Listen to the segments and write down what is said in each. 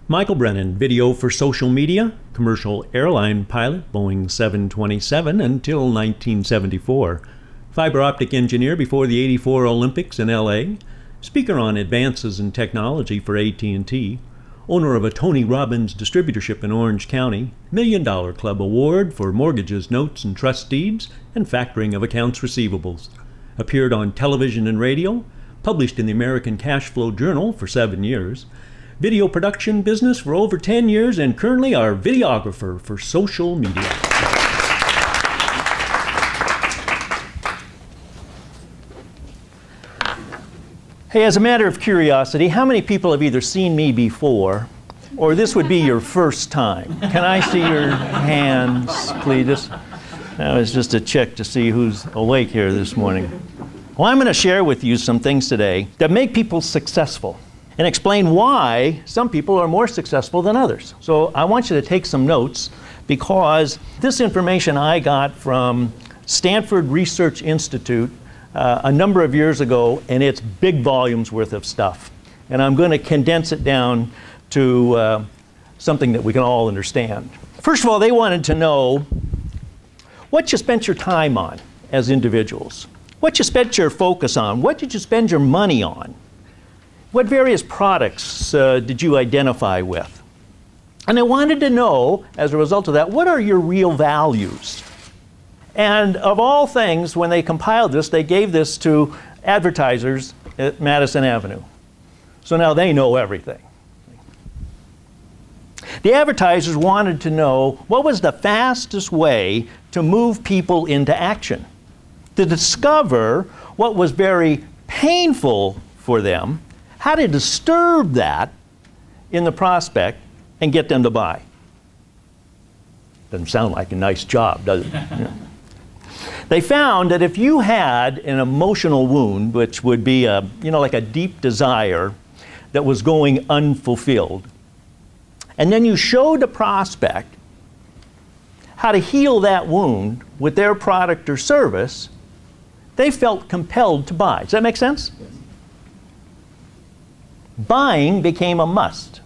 Michael Brennan, video for social media, commercial airline pilot, Boeing 727 until 1974. Fiber optic engineer before the '84 Olympics in LA. Speaker on advances in technology for AT&T. Owner of a Tony Robbins distributorship in Orange County. $1 Million Club award for mortgages, notes, and trust deeds, and factoring of accounts receivables. Appeared on television and radio. Published in the American Cash Flow Journal for 7 years. Video production business for over 10 years, and currently our videographer for social media. Hey, as a matter of curiosity, how many people have either seen me before, or this would be your first time? Can I see your hands, please? That was just a check to see who's awake here this morning. Well, I'm going to share with you some things today that make people successful and explain why some people are more successful than others. So I want you to take some notes, because this information I got from Stanford Research Institute a number of years ago, and it's big volumes worth of stuff. And I'm going to condense it down to something that we can all understand. First of all, they wanted to know what you spent your time on as individuals. What you spent your focus on. What did you spend your money on? What various products did you identify with? And I wanted to know, as a result of that, what are your real values? And of all things, when they compiled this, they gave this to advertisers at Madison Avenue. So now they know everything. The advertisers wanted to know what was the fastest way to move people into action, to discover what was very painful for them, how to disturb that in the prospect and get them to buy. Doesn't sound like a nice job, does it? Yeah. They found that if you had an emotional wound, which would be a, like a deep desire that was going unfulfilled, and then you showed a prospect how to heal that wound with their product or service, they felt compelled to buy. Does that make sense? Yes. Buying became a must.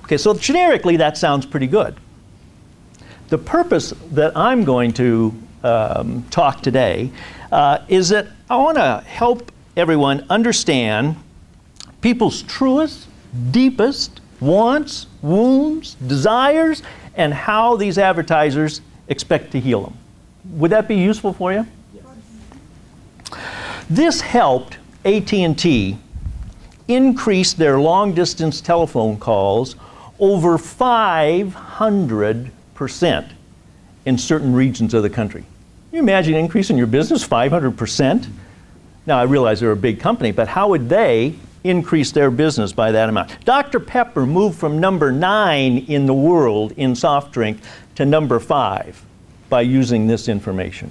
Okay, so generically that sounds pretty good. The purpose that I'm going to talk today is that I want to help everyone understand people's truest, deepest wants, wounds, desires, and how these advertisers expect to heal them. Would that be useful for you? Yes. This helped AT&T increase their long-distance telephone calls over 500% in certain regions of the country. Can you imagine increasing your business 500%? Now, I realize they're a big company, but how would they increase their business by that amount? Dr. Pepper moved from number 9 in the world in soft drink to number 5 by using this information.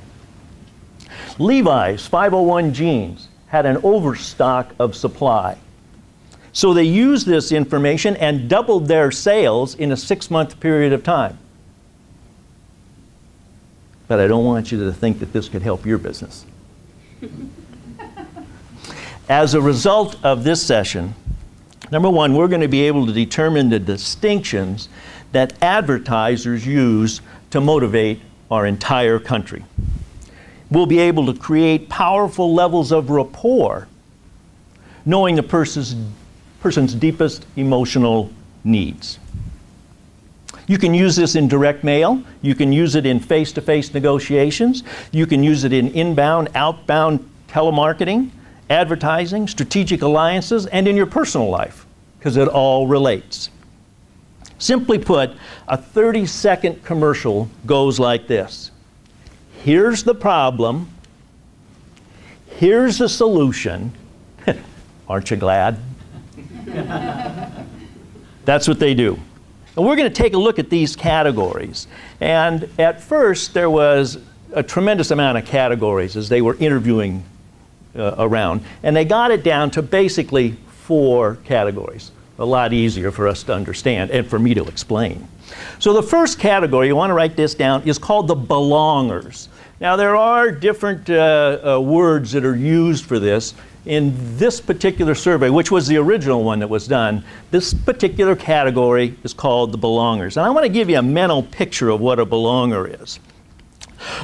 Levi's 501 jeans had an overstock of supply. So they used this information and doubled their sales in a 6-month period of time. But I don't want you to think that this could help your business. As a result of this session, number one, we're going to be able to determine the distinctions that advertisers use to motivate our entire country. We'll be able to create powerful levels of rapport, knowing the person's deepest emotional needs. You can use this in direct mail. You can use it in face-to-face negotiations. You can use it in inbound, outbound telemarketing, advertising, strategic alliances, and in your personal life, because it all relates. Simply put, a 30-second commercial goes like this. Here's the problem. Here's the solution. Aren't you glad? That's what they do. And we're going to take a look at these categories. And at first, there was a tremendous amount of categories as they were interviewing around. And they got it down to basically 4 categories. A lot easier for us to understand and for me to explain. So the first category, you want to write this down, is called the belongers. Now there are different words that are used for this. in this particular survey, which was the original one that was done, this particular category is called the belongers. And I want to give you a mental picture of what a belonger is.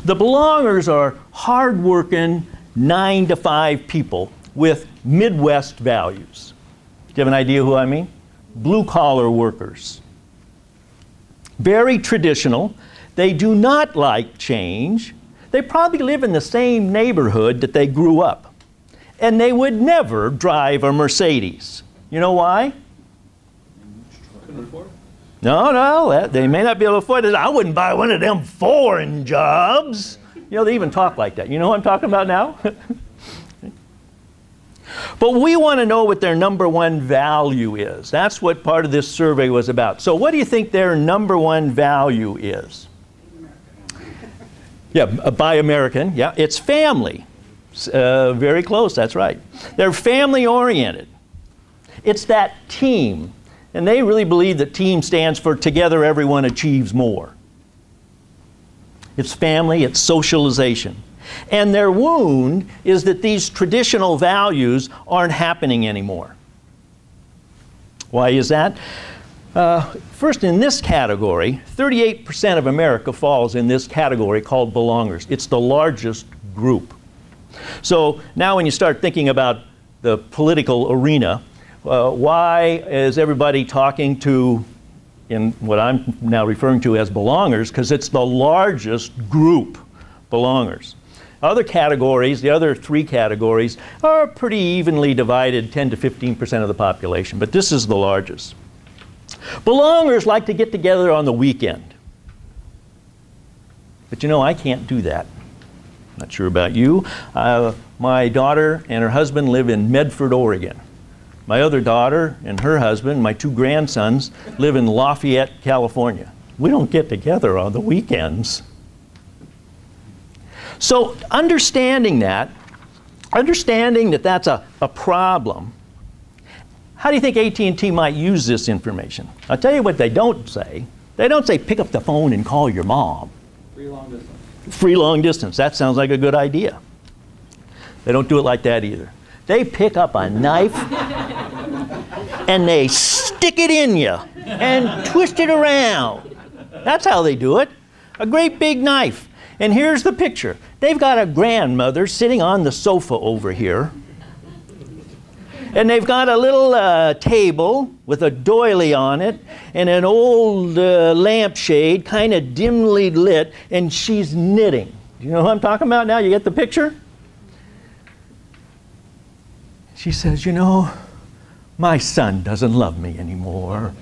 The belongers are hard-working 9-to-5 people with Midwest values. Do you have an idea who I mean? Blue-collar workers. Very traditional. They do not like change. They probably live in the same neighborhood that they grew up. And they would never drive a Mercedes. You know why? No, they may not be able to afford it. I wouldn't buy one of them foreign jobs. You know, they even talk like that. You know what I'm talking about now? But we want to know what their number one value is. That's what part of this survey was about. So what do you think their number one value is? Yeah, by American, yeah, it's family. Very close, that's right. They're family oriented. It's that team. And they really believe that team stands for together everyone achieves more. It's family, it's socialization. And their wound is that these traditional values aren't happening anymore. Why is that? First, in this category, 38% of America falls in this category called belongers. It's the largest group. So now when you start thinking about the political arena, why is everybody talking to, in what I'm now referring to as belongers? Because it's the largest group, belongers. Other categories, the other three categories, are pretty evenly divided, 10 to 15% of the population, but this is the largest. Belongers like to get together on the weekend. But you know, I can't do that. Not sure about you. My daughter and her husband live in Medford, Oregon. My other daughter and her husband, my two grandsons, live in Lafayette, California. We don't get together on the weekends. So understanding that that's a problem, how do you think AT&T might use this information? I'll tell you what they don't say. They don't say pick up the phone and call your mom. Free long distance. Free long distance. That sounds like a good idea. They don't do it like that either. They pick up a knife and they stick it in you and twist it around. That's how they do it. A great big knife. And here's the picture. They've got a grandmother sitting on the sofa over here. And they've got a little table with a doily on it and an old lampshade, kind of dimly lit, and she's knitting. Do you know who I'm talking about now? You get the picture? She says, you know, my son doesn't love me anymore.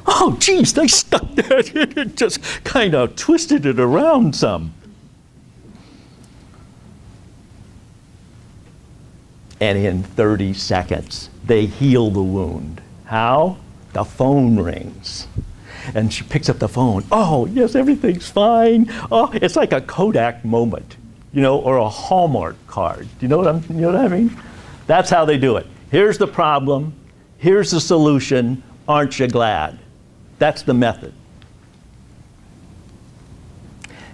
Oh, geez, they stuck that in and just kind of twisted it around some. And in 30 seconds, they heal the wound. How? The phone rings. And she picks up the phone. Oh, yes, everything's fine. Oh, it's like a Kodak moment, you know, or a Hallmark card. Do you know what I mean? That's how they do it. Here's the problem. Here's the solution. Aren't you glad? That's the method.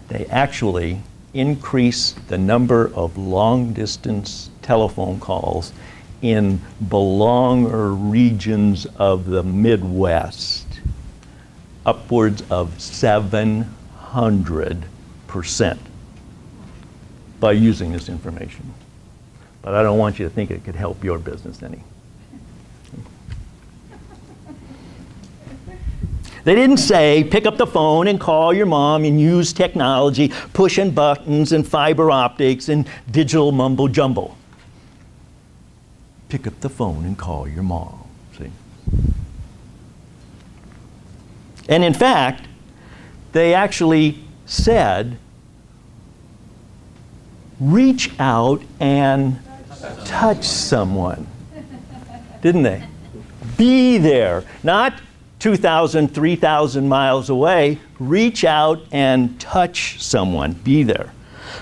They actually increase the number of long-distance telephone calls in belonger regions of the Midwest, upwards of 700% by using this information. But I don't want you to think it could help your business any. They didn't say, pick up the phone and call your mom and use technology, pushing buttons and fiber optics and digital mumbo jumbo. Pick up the phone and call your mom, see? And in fact, they actually said, reach out and touch someone, didn't they? Be there, not 2,000, 3,000 miles away. Reach out and touch someone, be there.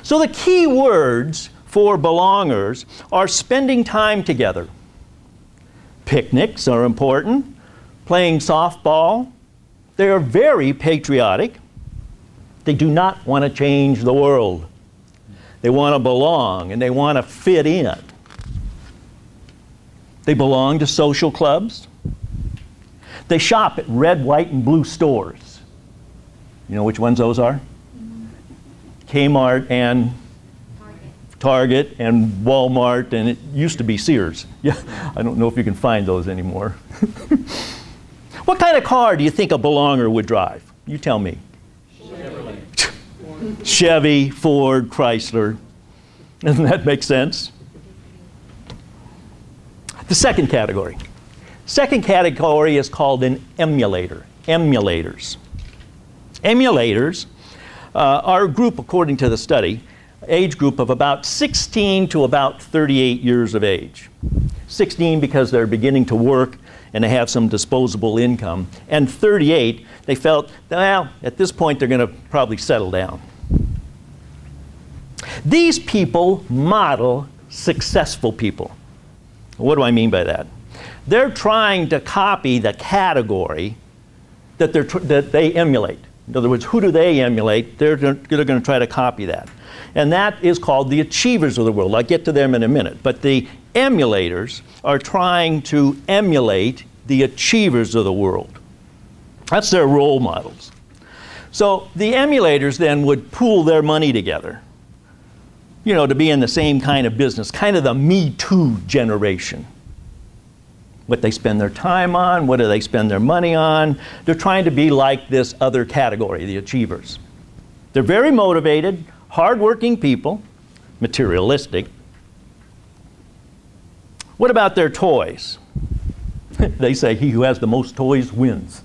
So the key words for belongers are spending time together. Picnics are important, playing softball. They are very patriotic. They do not want to change the world. They want to belong and they want to fit in. They belong to social clubs. They shop at red, white, and blue stores. You know which ones those are? Kmart and Target and Walmart, and it used to be Sears. Yeah, I don't know if you can find those anymore. What kind of car do you think a belonger would drive? You tell me. Chevy, Ford, Chrysler. Doesn't that make sense? The second category. Second category is called an emulator. Emulators. Emulators are a group, according to the study, age group of about 16 to about 38 years of age. 16 because they're beginning to work and they have some disposable income. And 38, they felt, well, at this point they're going to probably settle down. These people model successful people. What do I mean by that? They're trying to copy the category that they emulate. In other words, who do they emulate? They're going to try to copy that. And that is called the achievers of the world. I'll get to them in a minute. But the emulators are trying to emulate the achievers of the world. That's their role models. So the emulators then would pool their money together, you know, to be in the same kind of business, kind of the Me Too generation. What they spend their time on, what do they spend their money on? They're trying to be like this other category, the achievers. They're very motivated, hardworking people, materialistic. What about their toys? They say he who has the most toys wins.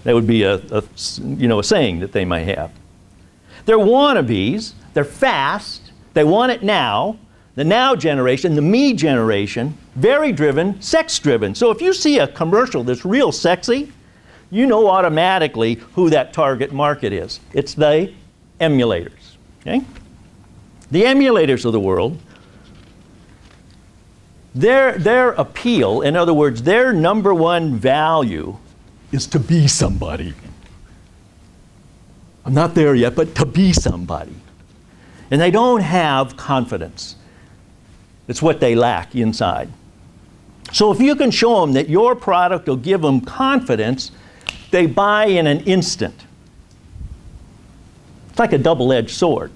That would be a saying that they might have. They're wannabes, they're fast, they want it now. The now generation, the me generation, very driven, sex driven. So if you see a commercial that's real sexy, you know automatically who that target market is. It's the emulators. Okay? The emulators of the world, their appeal, in other words, their number one value is to be somebody. I'm not there yet, but to be somebody. And they don't have confidence. It's what they lack inside. So if you can show them that your product will give them confidence, they buy in an instant. It's like a double-edged sword.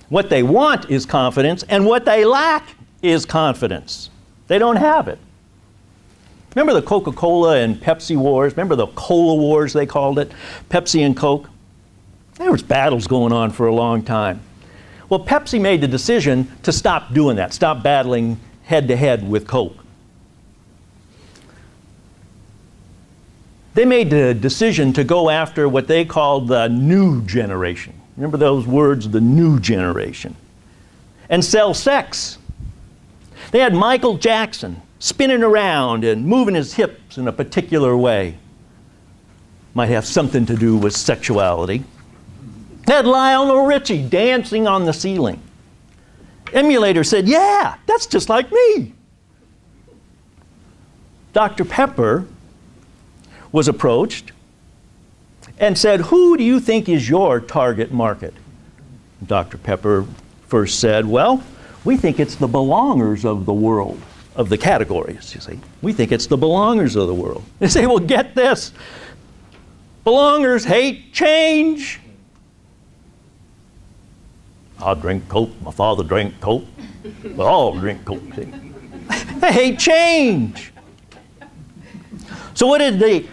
What they want is confidence, and what they lack is confidence. They don't have it. Remember the Coca-Cola and Pepsi wars? Remember the Cola wars, they called it? Pepsi and Coke? There was battles going on for a long time. Well, Pepsi made the decision to stop doing that, stop battling head-to-head with Coke. They made the decision to go after what they called the new generation. Remember those words, the new generation. And sell sex. They had Michael Jackson spinning around and moving his hips in a particular way. Might have something to do with sexuality. They had Lionel Richie dancing on the ceiling. Emulator said, yeah, that's just like me. Dr. Pepper was approached and said, who do you think is your target market? Dr. Pepper first said, well, we think it's the belongers of the world, of the categories, you see. We think it's the belongers of the world. They say, well, get this. Belongers hate change. I'll drink Coke. My father drank Coke. We all drink Coke. See? They hate change. So what did the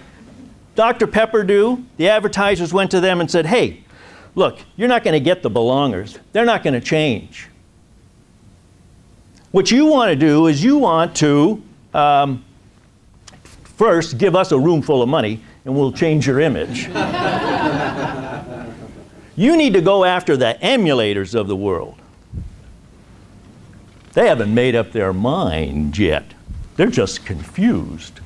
Dr. Pepper do? The advertisers went to them and said, hey, look, you're not going to get the belongers. They're not going to change. What you want to do is you want to first give us a room full of money and we'll change your image. You need to go after the emulators of the world. They haven't made up their mind yet. They're just confused.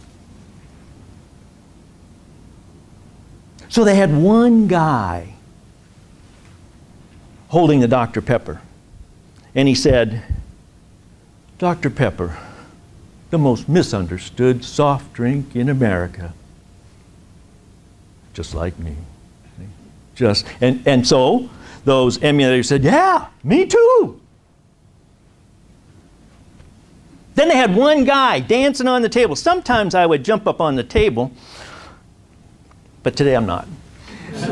So they had one guy holding the Dr. Pepper. And he said, Dr. Pepper, the most misunderstood soft drink in America. Just like me. And so those emulators said, yeah, me too. Then they had one guy dancing on the table. Sometimes I would jump up on the table, but today I'm not. I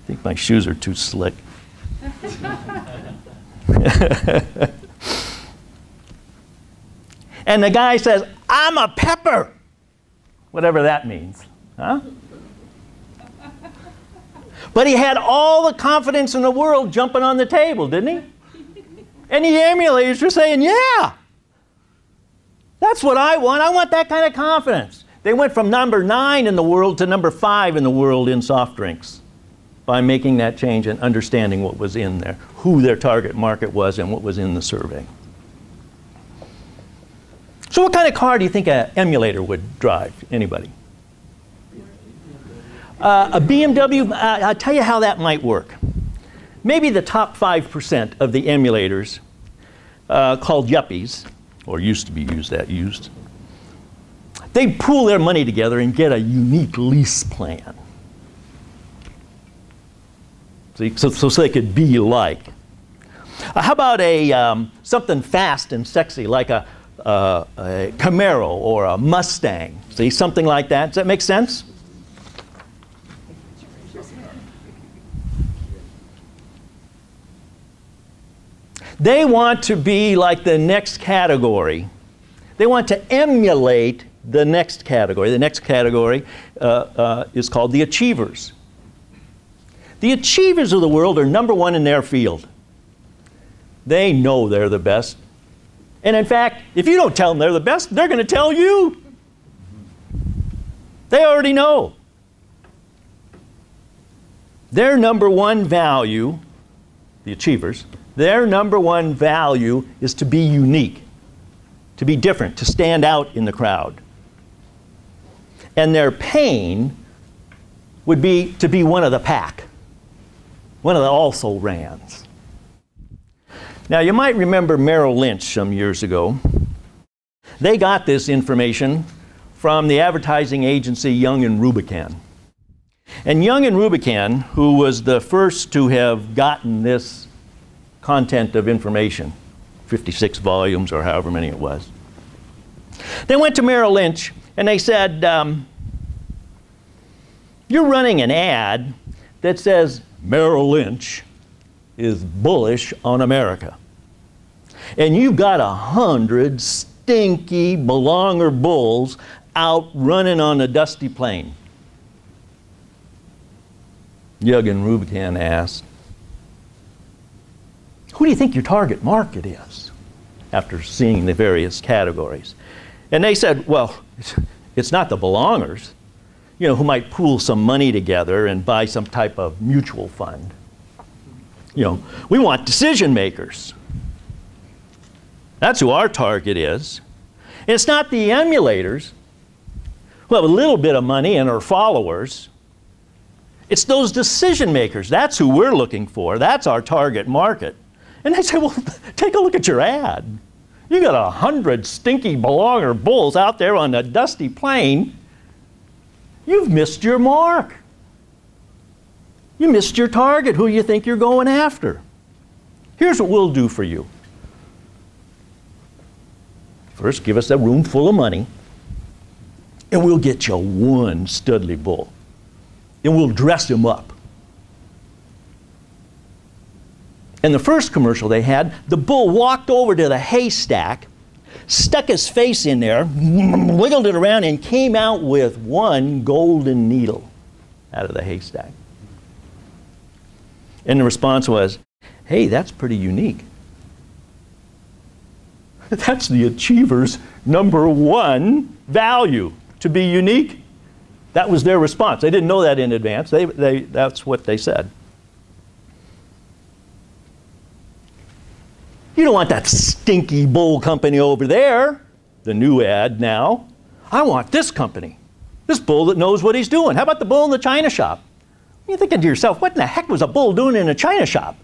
think my shoes are too slick. And the guy says, "I'm a pepper." Whatever that means, huh? But he had all the confidence in the world jumping on the table, didn't he? And the emulators were saying, "Yeah, that's what I want. I want that kind of confidence." They went from number 9 in the world to number 5 in the world in soft drinks by making that change and understanding what was in there, who their target market was and what was in the survey. So what kind of car do you think an emulator would drive? Anybody? A BMW, I'll tell you how that might work. Maybe the top 5% of the emulators called yuppies, or used to be used, they pool their money together and get a unique lease plan. So they could be like. How about something fast and sexy like a Camaro or a Mustang? See, something like that. Does that make sense? They want to be like the next category. They want to emulate the next category. The next category is called the achievers. The achievers of the world are number 1 in their field. They know they're the best. And in fact, if you don't tell them they're the best, they're going to tell you. They already know. Their number 1 value, the achievers, their number 1 value is to be unique, to be different, to stand out in the crowd. And their pain would be to be one of the pack, one of the also-rans. Now, you might remember Merrill Lynch some years ago. They got this information from the advertising agency Young and Rubicam. And Young and Rubicam, who was the first to have gotten this content of information, 56 volumes or however many it was, they went to Merrill Lynch and they said, "You're running an ad that says Merrill Lynch is bullish on America. And you've got 100 stinky belonger bulls out running on a dusty plain." Young and Rubicam asked, "Who do you think your target market is?" after seeing the various categories. And they said, "Well, it's not the belongers, you know, who might pool some money together and buy some type of mutual fund. You know, we want decision makers. That's who our target is. And it's not the emulators who have a little bit of money and are followers. It's those decision makers. That's who we're looking for. That's our target market." And they say, "Well, take a look at your ad. You got 100 stinky belonger bulls out there on a dusty plain. You've missed your mark. You missed your target, who you think you're going after. Here's what we'll do for you. First, give us a room full of money, and we'll get you one Studley bull, and we'll dress him up." In the first commercial they had, the bull walked over to the haystack, stuck his face in there, wiggled it around, and came out with one golden needle out of the haystack. And the response was, "Hey, that's pretty unique." That's the achiever's number 1 value, to be unique. That was their response. They didn't know that in advance. That's what they said. You don't want that stinky bull company over there, the new ad now. I want this company, this bull that knows what he's doing. How about the bull in the china shop? You're thinking to yourself, what in the heck was a bull doing in a china shop?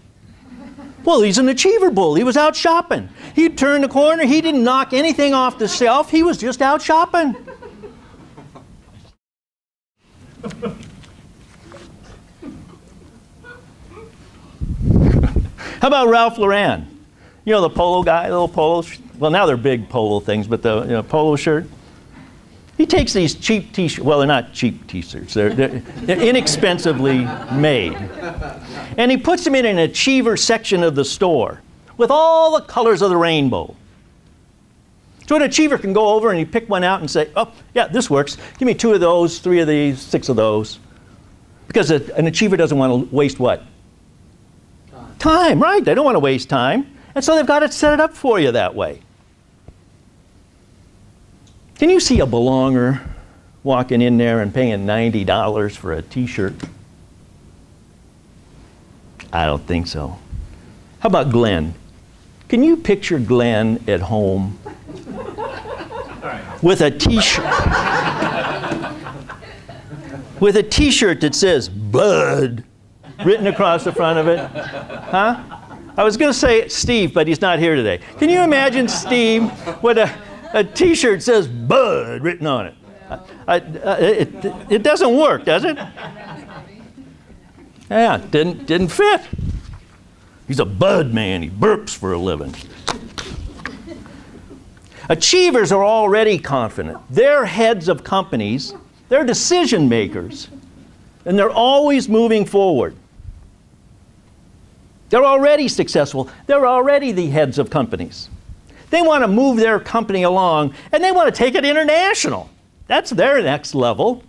Well, he's an achiever bull. He was out shopping. He turned the corner. He didn't knock anything off the shelf. He was just out shopping. How about Ralph Lauren? You know the polo guy, little polo, well now they're big polo things, but the polo shirt. He takes these cheap t-shirts, well they're not cheap t-shirts, they're inexpensively made. And he puts them in an achiever section of the store with all the colors of the rainbow. So an achiever can go over and he pick one out and say, oh yeah, this works, give me 2 of those, 3 of these, 6 of those. Because an achiever doesn't want to waste what? Time, right, they don't want to waste time. And so they've got to set it up for you that way. Can you see a belonger walking in there and paying $90 for a t-shirt? I don't think so. How about Glenn? Can you picture Glenn at home with a t-shirt with a t-shirt that says Bud written across the front of it? Huh? I was going to say Steve, but he's not here today. Can you imagine Steve with a t-shirt that says Bud written on it? It doesn't work, does it? Yeah, didn't fit. He's a Bud man. He burps for a living. Achievers are already confident. They're heads of companies. They're decision makers. And they're always moving forward. They're already successful. They're already the heads of companies. They want to move their company along, and they want to take it international. That's their next level.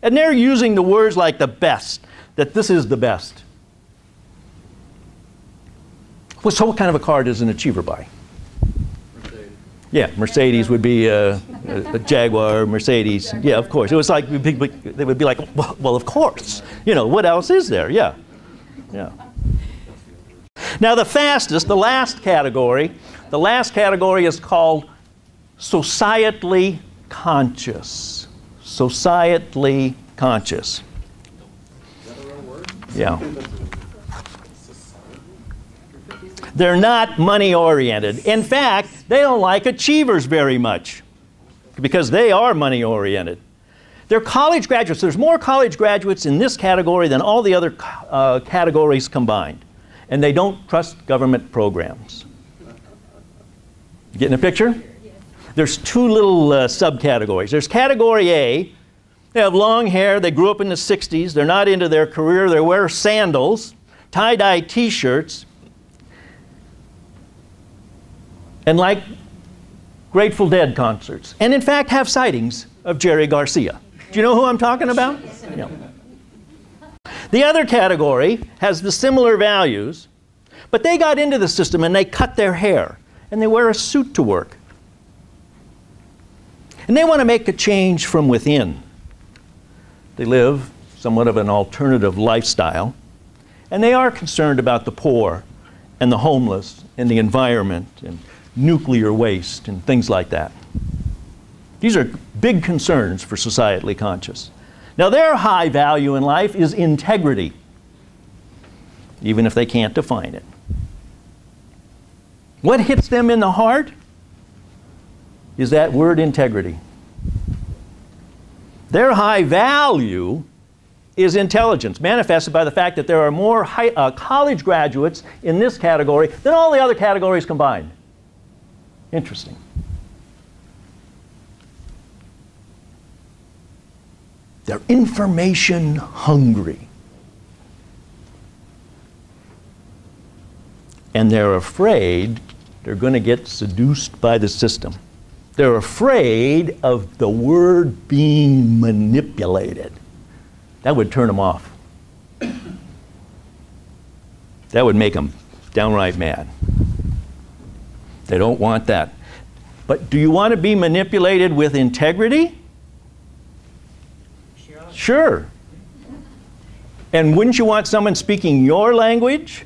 And they're using the words like the best, that this is the best. Well, so what kind of a car does an achiever buy? Mercedes. Yeah, Mercedes would be a Jaguar, Mercedes. Yeah, of course. It was like, they would be like, well, of course. You know, what else is there? Yeah. Yeah. Now the fastest, the last category is called societally conscious. Societally conscious. Is that a real word? Yeah. They're not money-oriented. In fact, they don't like achievers very much because they are money-oriented. They're college graduates. There's more college graduates in this category than all the other categories combined. And they don't trust government programs. Getting a picture? There's 2 little subcategories. There's category A. They have long hair. They grew up in the 60s. They're not into their career. They wear sandals, tie-dye t-shirts, and like Grateful Dead concerts. And in fact have sightings of Jerry Garcia. Do you know who I'm talking about? Yeah. The other category has the similar values, but they got into the system and they cut their hair and they wear a suit to work. And they want to make a change from within. They live somewhat of an alternative lifestyle, and they are concerned about the poor and the homeless and the environment and nuclear waste and things like that. These are big concerns for societally conscious. Now their high value in life is integrity, even if they can't define it. What hits them in the heart is that word integrity. Their high value is intelligence, manifested by the fact that there are more college graduates in this category than all the other categories combined. Interesting. They're information hungry. And they're afraid they're going to get seduced by the system. They're afraid of the word being manipulated. That would turn them off. That would make them downright mad. They don't want that. But do you want to be manipulated with integrity? Sure. And wouldn't you want someone speaking your language?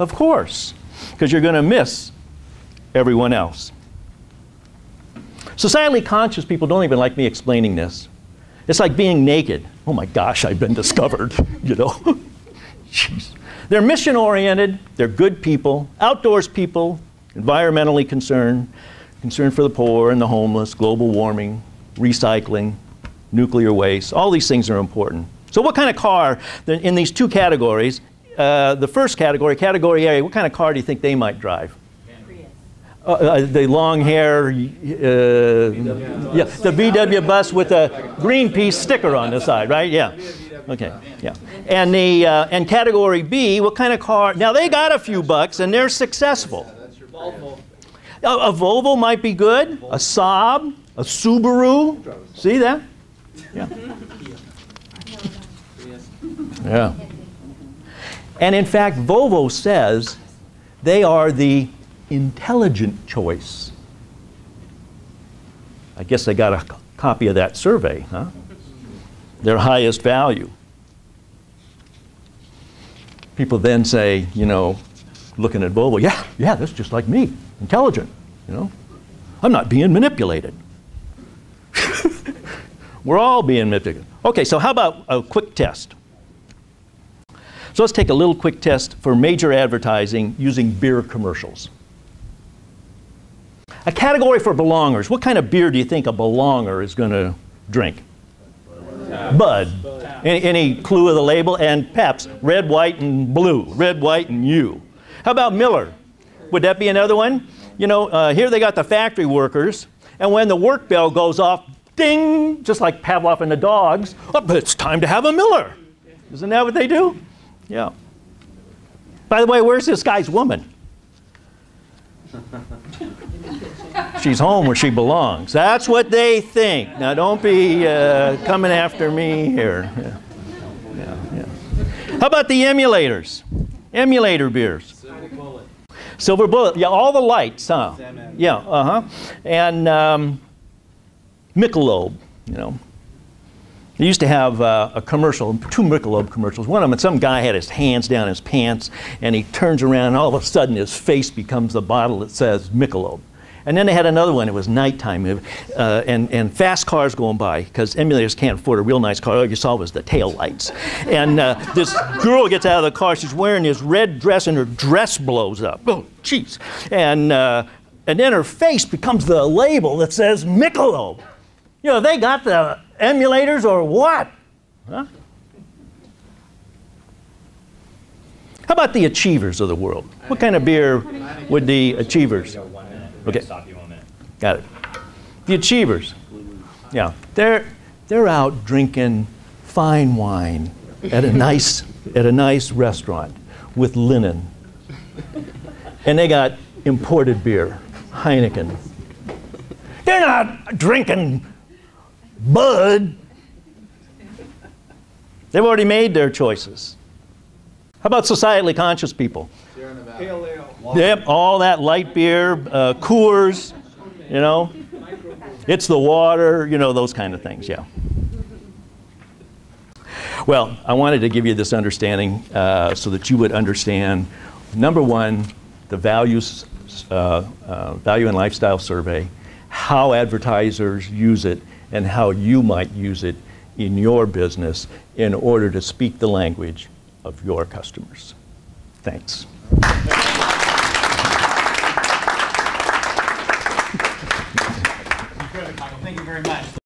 Of course, because you're going to miss everyone else. Societally conscious people don't even like me explaining this. It's like being naked. Oh my gosh, I've been discovered, you know. Jeez. They're mission-oriented, they're good people, outdoors people, environmentally concerned for the poor and the homeless, global warming, recycling, nuclear waste. All these things are important. So what kind of car in these 2 categories the first category, category A, what kind of car do you think they might drive? The long hair, yeah, the VW bus with a Greenpeace sticker on the side, right? Yeah. Okay. Yeah. And the and category B, what kind of car? Now they got a few bucks and they're successful. A Volvo might be good. A Saab, a Subaru. See that? Yeah. Yeah. And in fact, Volvo says they are the intelligent choice. I guess they got a copy of that survey, huh? Their highest value. People then say, you know, looking at Volvo, yeah, that's just like me, intelligent, you know. I'm not being manipulated. We're all being manipulated. Okay, so how about a quick test? So let's take a little quick test for major advertising using beer commercials. A category for belongers. What kind of beer do you think a belonger is going to drink? Bud. Any clue of the label? And Pabst, red, white, and blue. Red, white, and U. How about Miller? Would that be another one? You know, here they got the factory workers, and when the work bell goes off, ding, just like Pavlov and the dogs, oh, but it's time to have a Miller. Isn't that what they do? Yeah. By the way, where's this guy's woman? She's home where she belongs. That's what they think. Now, don't be coming after me here. Yeah. How about the emulators? Emulator beers. Silver Bullet. Silver Bullet. Yeah, all the lights, huh? Yeah, And Michelob, you know. They used to have a commercial, 2 Michelob commercials. One of them, some guy had his hands down his pants, and he turns around, and all of a sudden his face becomes the bottle that says Michelob. And then they had another one, it was nighttime, and fast cars going by, because emulators can't afford a real nice car. All you saw was the tail lights. And this girl gets out of the car, she's wearing this red dress, and her dress blows up. Oh, jeez. And then her face becomes the label that says Michelob. You know, they got the emulators or what? Huh? How about the Achievers of the world? What kind of beer would the Achievers? Okay, got it. The Achievers, yeah, they're out drinking fine wine at a nice restaurant with linen, and they got imported beer, Heineken. They're not drinking Bud. They've already made their choices. How about societally conscious people? Pale ale. Yep, all that light beer, Coors, you know. It's the water, you know, those kind of things, yeah. Well, I wanted to give you this understanding so that you would understand, number one, the value and lifestyle survey, how advertisers use it, and how you might use it in your business in order to speak the language of your customers. Thanks. Thank you very much.